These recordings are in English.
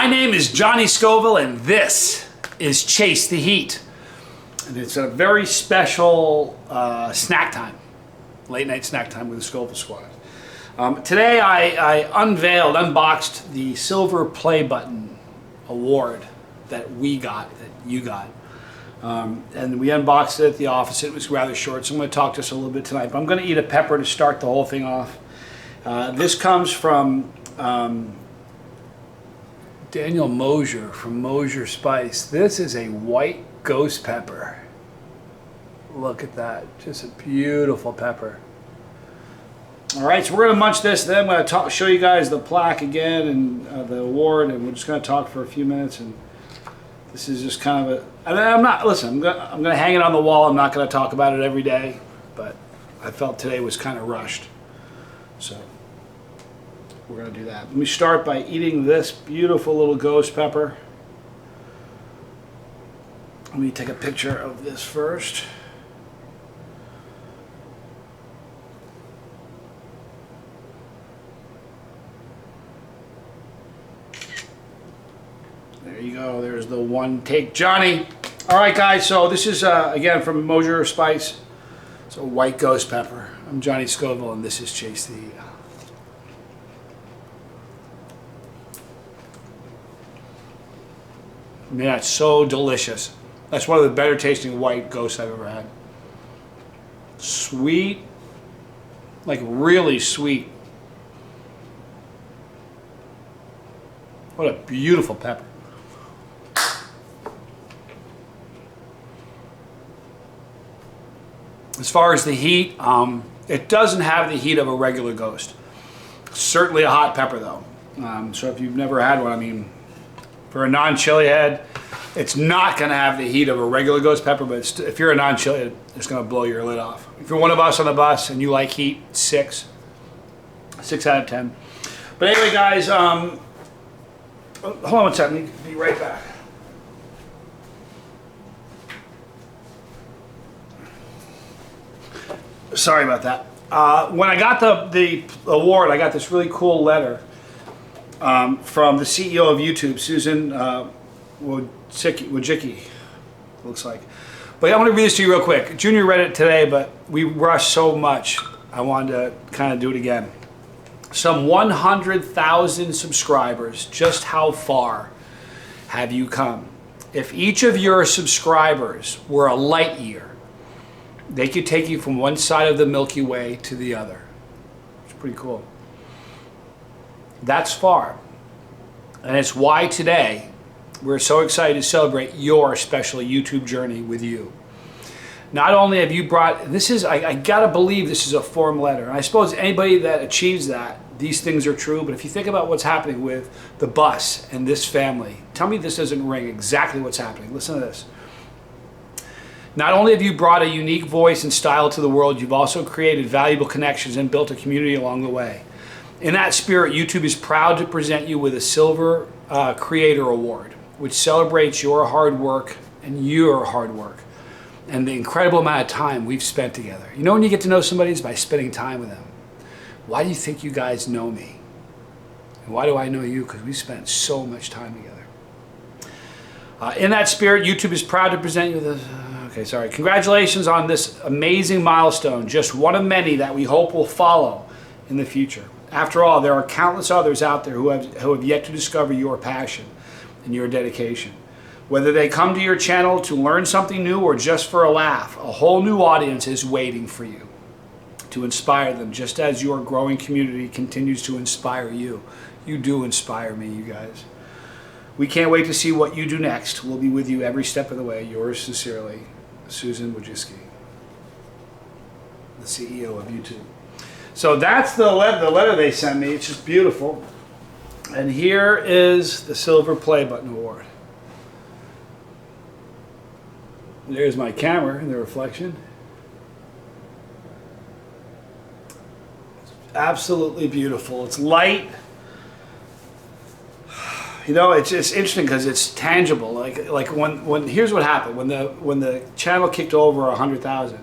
My name is Johnny Scoville and this is Chase the Heat. And it's a very special snack time, late night snack time with the Scoville Squad. Today I unboxed the Silver Play Button Award that you got. And we unboxed it at the office. It was rather short, so I'm going to talk just a little bit tonight. But I'm going to eat a pepper to start the whole thing off. This comes from Daniel Mosier from Mosier Spice. This is a white ghost pepper. Look at that, just a beautiful pepper. All right, so we're gonna munch this, then I'm gonna show you guys the plaque again and the award, and we're just gonna talk for a few minutes. And this is just kind of I'm gonna hang it on the wall. I'm not gonna talk about it every day, but I felt today was kind of rushed. So we're going to do that. Let me start by eating this beautiful little ghost pepper. Let me take a picture of this first. There you go. There's the one take, Johnny. All right, guys. So this is, again, from Mosier Spice. So white ghost pepper. I'm Johnny Scoville, and this is Chase the Heat. Man, it's so delicious. That's one of the better tasting white ghosts I've ever had. Sweet, like really sweet. What a beautiful pepper. As far as the heat, it doesn't have the heat of a regular ghost. Certainly a hot pepper though. So if you've never had one, I mean, for a non-chili head, it's not going to have the heat of a regular ghost pepper, but if you're a non-chili head, it's going to blow your lid off. If you're one of us on the bus and you like heat, 6 out of 10. But anyway, guys, hold on one second. Let me be right back. Sorry about that. When I got the award, I got this really cool letter from the CEO of YouTube, Susan Wojcicki, looks like. But I'm going to read this to you real quick. Junior read it today, but we rushed so much, I wanted to kind of do it again. Some 100,000 subscribers. Just how far have you come? If each of your subscribers were a light year, they could take you from one side of the Milky Way to the other. It's pretty cool. That's far. And it's why today we're so excited to celebrate your special YouTube journey with you. Not only have you brought, this is, I gotta believe this is a form letter. And I suppose anybody that achieves that, these things are true, but if you think about what's happening with the bus and this family, tell me this doesn't ring exactly what's happening. Listen to this. Not only have you brought a unique voice and style to the world, you've also created valuable connections and built a community along the way. In that spirit, YouTube is proud to present you with a Silver Creator Award, which celebrates your hard work and the incredible amount of time we've spent together. You know when you get to know somebody is by spending time with them. Why do you think you guys know me? And why do I know you? Because we spent so much time together. In that spirit, YouTube is proud to present you with a... Congratulations on this amazing milestone, just one of many that we hope will follow in the future. After all, there are countless others out there who have yet to discover your passion and your dedication. Whether they come to your channel to learn something new or just for a laugh, a whole new audience is waiting for you to inspire them, just as your growing community continues to inspire you. You do inspire me, you guys. We can't wait to see what you do next. We'll be with you every step of the way. Yours sincerely, Susan Wojcicki, the CEO of YouTube. So that's the letter they sent me. It's just beautiful. And here is the Silver Play Button Award. There's my camera in the reflection. It's absolutely beautiful. It's light. You know, it's interesting because it's tangible. Like when here's what happened when the channel kicked over 100,000.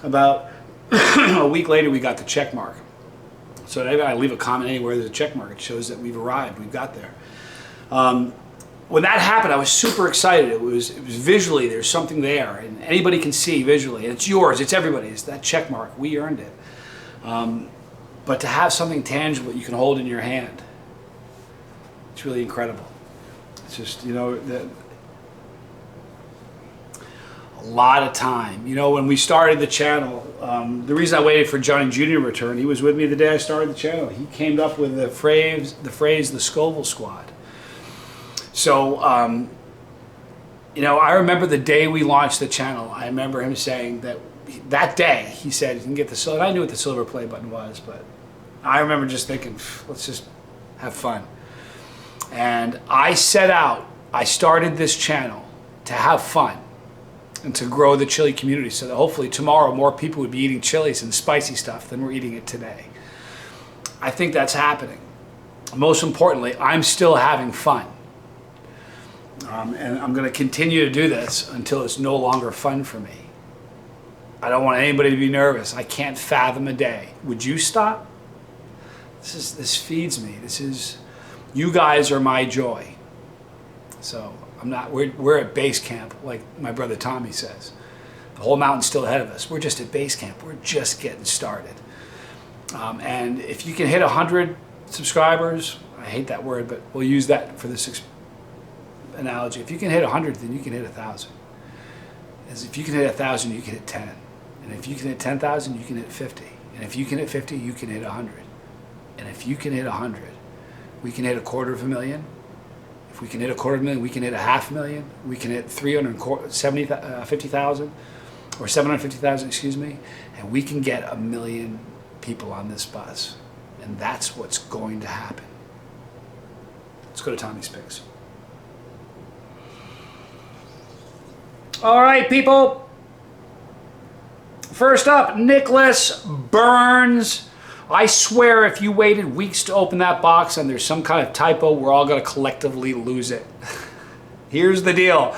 About a week later, we got the check mark. So I leave a comment anywhere there's a check mark. It shows that we've arrived. We've got there. When that happened, I was super excited. It was visually, there's something there, and anybody can see visually. And it's yours, it's everybody's. That check mark, we earned it. But to have something tangible you can hold in your hand, it's really incredible. It's just, you know, a lot of time. You know, when we started the channel, the reason I waited for Johnny Jr. to return, he was with me the day I started the channel. He came up with the phrase, the Scoville Squad. So, you know, I remember the day we launched the channel. I remember him saying that day, he said, you can get the silver. I knew what the silver play button was, but I remember just thinking, let's just have fun. And I set out, I started this channel to have fun and to grow the chili community so that hopefully tomorrow more people would be eating chilies and spicy stuff than we're eating it today. I think that's happening. Most importantly, I'm still having fun. And I'm going to continue to do this until it's no longer fun for me. I don't want anybody to be nervous. I can't fathom a day. Would you stop? This feeds me. You guys are my joy. So we're at base camp, like my brother Tommy says. The whole mountain's still ahead of us. We're just at base camp. We're just getting started. And if you can hit 100 subscribers, I hate that word, but we'll use that for this analogy. If you can hit 100, then you can hit 1,000. As if you can hit 1,000, you can hit 10. And if you can hit 10,000, you can hit 50. And if you can hit 50, you can hit 100. And if you can hit 100, we can hit 250,000. If we can hit 250,000, we can hit 500,000. We can hit 350,000 or 750,000, excuse me. And we can get 1 million people on this bus. And that's what's going to happen. Let's go to Tommy's picks. All right, people. First up, Nicholas Burns. I swear if you waited weeks to open that box and there's some kind of typo, we're all going to collectively lose it. Here's the deal.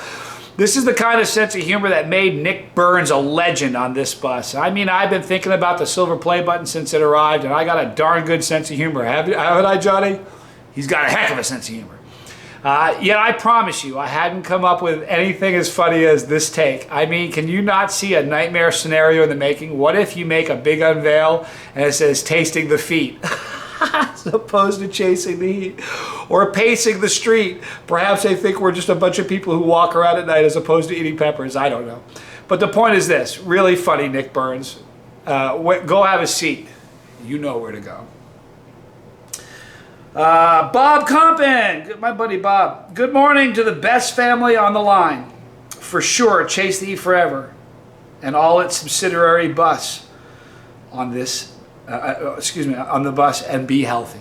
This is the kind of sense of humor that made Nick Burns a legend on this bus. I mean, I've been thinking about the silver play button since it arrived, and I got a darn good sense of humor. Haven't I, Johnny? He's got a heck of a sense of humor. Yet I promise you, I hadn't come up with anything as funny as this take. I mean, can you not see a nightmare scenario in the making? What if you make a big unveil and it says tasting the feet as opposed to chasing the heat or pacing the street? Perhaps they think we're just a bunch of people who walk around at night as opposed to eating peppers. I don't know. But the point is this, really funny, Nick Burns. Go have a seat. You know where to go. Bob Compton, my buddy Bob. Good morning to the best family on the line. For sure, Chase the Heat forever, and all its subsidiary bus on this, on the bus, and be healthy.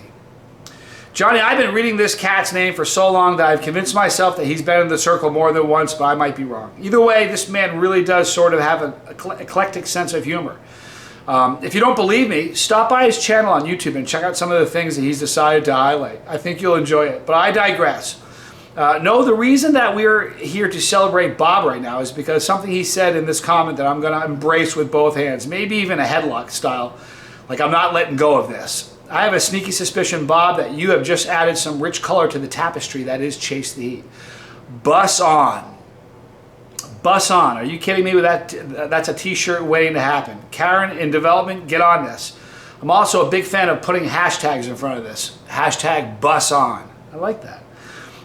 Johnny, I've been reading this cat's name for so long that I've convinced myself that he's been in the circle more than once, but I might be wrong. Either way, this man really does sort of have an eclectic sense of humor. If you don't believe me, stop by his channel on YouTube and check out some of the things that he's decided to highlight. I think you'll enjoy it, but I digress. No, the reason that we're here to celebrate Bob right now is because something he said in this comment that I'm going to embrace with both hands, maybe even a headlock style, like I'm not letting go of this. I have a sneaky suspicion, Bob, that you have just added some rich color to the tapestry that is Chase the Heat. Bus on. Bus on. Are you kidding me with that? That's a t-shirt waiting to happen. Karen, in development, get on this. I'm also a big fan of putting hashtags in front of this. Hashtag bus on. I like that.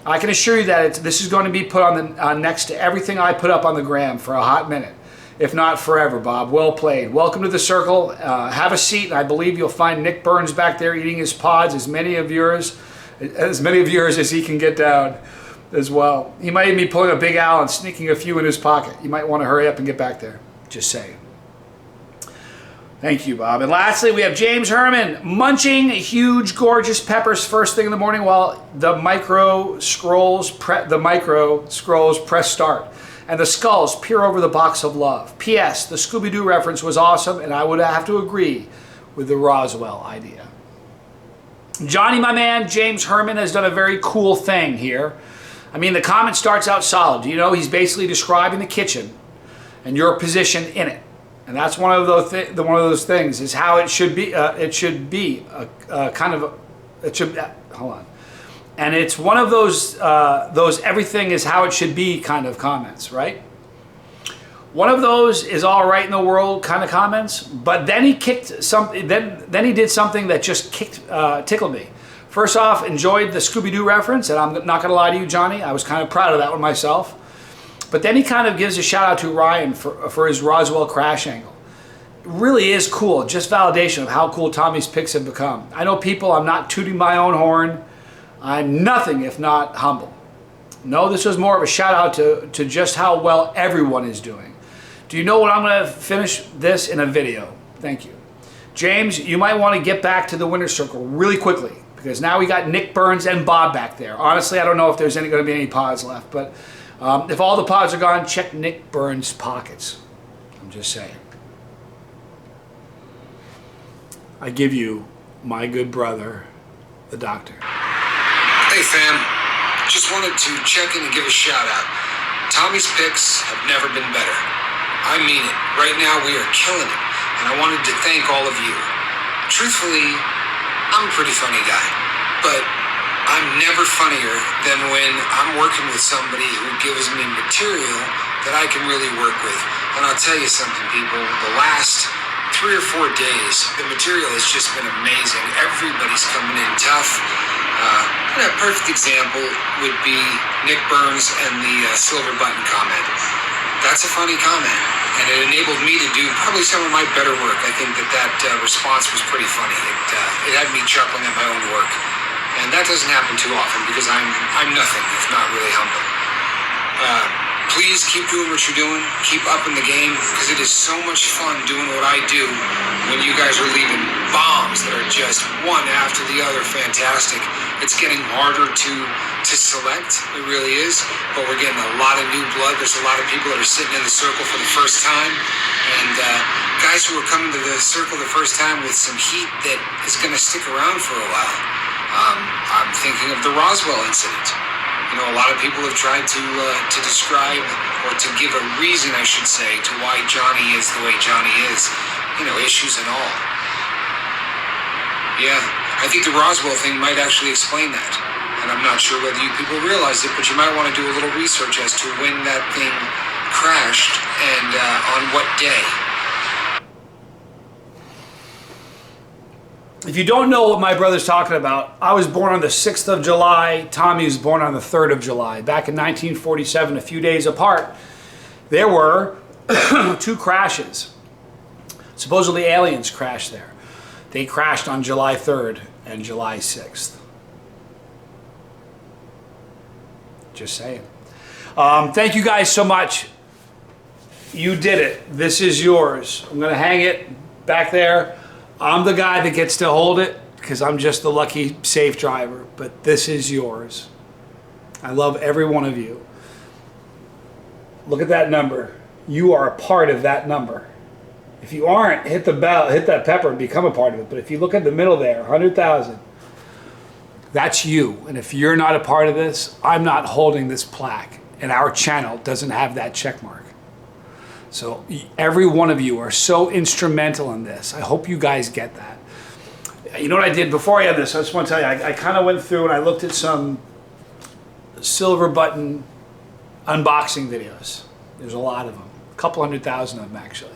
I can assure you that this is going to be put on next to everything I put up on the gram for a hot minute. If not forever, Bob. Well played. Welcome to the circle. Have a seat, and I believe you'll find Nick Burns back there eating his pods, as many of yours as he can get down as well. He might even be pulling a Big Al and sneaking a few in his pocket. You might want to hurry up and get back there. Just saying. Thank you, Bob. And lastly, we have James Herman munching huge, gorgeous peppers first thing in the morning while the micro scrolls press start and the skulls peer over the box of love. P.S. The Scooby-Doo reference was awesome, and I would have to agree with the Roswell idea. Johnny, my man, James Herman has done a very cool thing here. I mean, the comment starts out solid. You know, he's basically describing the kitchen and your position in it. And that's one of those things is how it should be. Hold on. And it's one of those everything is how it should be kind of comments, right? One of those is all right in the world kind of comments, but then he kicked something. Then he did something that just tickled me. First off, enjoyed the Scooby-Doo reference, and I'm not going to lie to you, Johnny. I was kind of proud of that one myself. But then he kind of gives a shout out to Ryan for his Roswell crash angle. It really is cool. Just validation of how cool Tommy's picks have become. I know people. I'm not tooting my own horn. I'm nothing if not humble. No, this was more of a shout out to just how well everyone is doing. Do you know what? I'm going to finish this in a video. Thank you. James, you might want to get back to the winner's circle really quickly, because now we got Nick Burns and Bob back there. Honestly, I don't know if there's going to be any pods left, but if all the pods are gone, check Nick Burns' pockets. I'm just saying. I give you my good brother, the doctor. Hey fam, just wanted to check in and give a shout out. Tommy's picks have never been better. I mean it. Right now we are killing it, and I wanted to thank all of you. Truthfully, I'm a pretty funny guy, but I'm never funnier than when I'm working with somebody who gives me material that I can really work with. And I'll tell you something, people, the last 3 or 4 days, the material has just been amazing. Everybody's coming in tough. A perfect example would be Nick Burns and the silver button comment. That's a funny comment, and it enabled me to do probably some of my better work. I think that response was pretty funny. It had me chuckling at my own work, and that doesn't happen too often because I'm nothing if not really humble. Please keep doing what you're doing. Keep up in the game, because it is so much fun doing what I do when you guys are leaving bombs that are just one after the other fantastic. It's getting harder to select, it really is, but we're getting a lot of new blood. There's a lot of people that are sitting in the circle for the first time, and guys who are coming to the circle the first time with some heat that is going to stick around for a while. I'm thinking of the Roswell incident. You know, a lot of people have tried to describe, or to give a reason, I should say, to why Johnny is the way Johnny is. You know, issues and all. Yeah, I think the Roswell thing might actually explain that. And I'm not sure whether you people realize it, but you might want to do a little research as to when that thing crashed and on what day. If you don't know what my brother's talking about, I was born on the 6th of July. Tommy was born on the 3rd of July. Back in 1947, a few days apart, there were 2 crashes. Supposedly aliens crashed there. They crashed on July 3rd and July 6th. Just saying. Thank you guys so much. You did it. This is yours. I'm going to hang it back there. I'm the guy that gets to hold it because I'm just the lucky safe driver, but this is yours. I love every one of you. Look at that number. You are a part of that number. If you aren't, hit the bell, hit that pepper and become a part of it. But if you look at the middle there, 100,000, that's you. And if you're not a part of this, I'm not holding this plaque, and our channel doesn't have that check mark. So every one of you are so instrumental in this. I hope you guys get that. You know what I did before I had this? I just want to tell you, I kind of went through and I looked at some silver button unboxing videos. There's a lot of them, a couple 100,000 of them actually.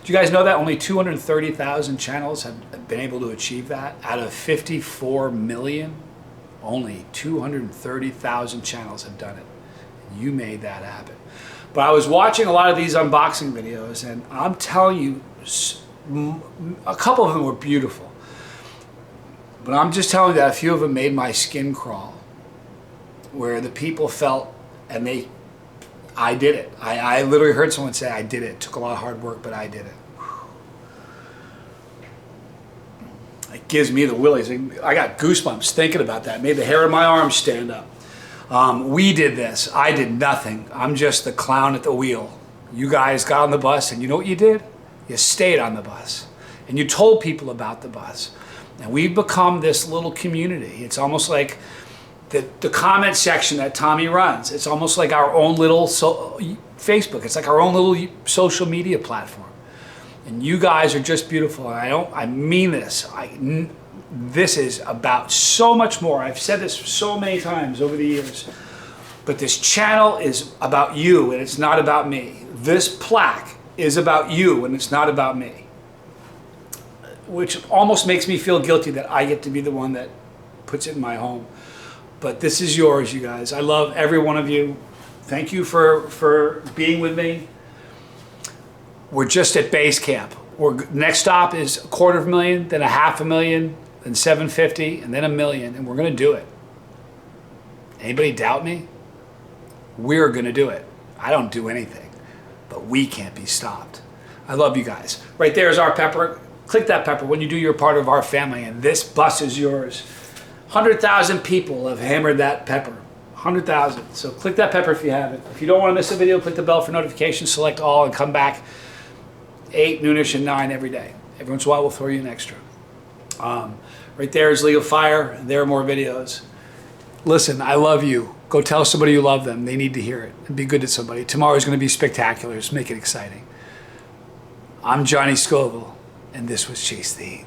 Do you guys know that only 230,000 channels have been able to achieve that? Out of 54 million, only 230,000 channels have done it. And you made that happen. But I was watching a lot of these unboxing videos, and I'm telling you, a couple of them were beautiful. But I'm just telling you that a few of them made my skin crawl, where the people felt, and I did it. I literally heard someone say, I did it. It took a lot of hard work, but I did it. It gives me the willies. I got goosebumps thinking about that. It made the hair on my arms stand up. We did this. I did nothing. I'm just the clown at the wheel. You guys got on the bus, and you know what you did? You stayed on the bus. And you told people about the bus. And we've become this little community. It's almost like the comment section that Tommy runs. It's almost like our own little Facebook. It's like our own little social media platform. And you guys are just beautiful. And I mean this. This is about so much more. I've said this so many times over the years, but this channel is about you and it's not about me. This plaque is about you and it's not about me, which almost makes me feel guilty that I get to be the one that puts it in my home. But this is yours, you guys. I love every one of you. Thank you for being with me. We're just at base camp. Next stop is 250,000, then 500,000, then 750, and then 1 million, and we're gonna do it. Anybody doubt me? We're gonna do it. I don't do anything, but we can't be stopped. I love you guys. Right there is our pepper. Click that pepper when you do your part of our family, and this bus is yours. 100,000 people have hammered that pepper. 100,000. So click that pepper if you haven't. If you don't want to miss a video, click the bell for notifications, select all, and come back 8, noonish, and 9 every day. Every once in a while, we'll throw you an extra. Right there is Legal Fire, and there are more videos. Listen, I love you. Go tell somebody you love them. They need to hear it. And be good to somebody. Tomorrow is going to be spectacular. Just make it exciting. I'm Johnny Scoville, and this was Chase the Heat.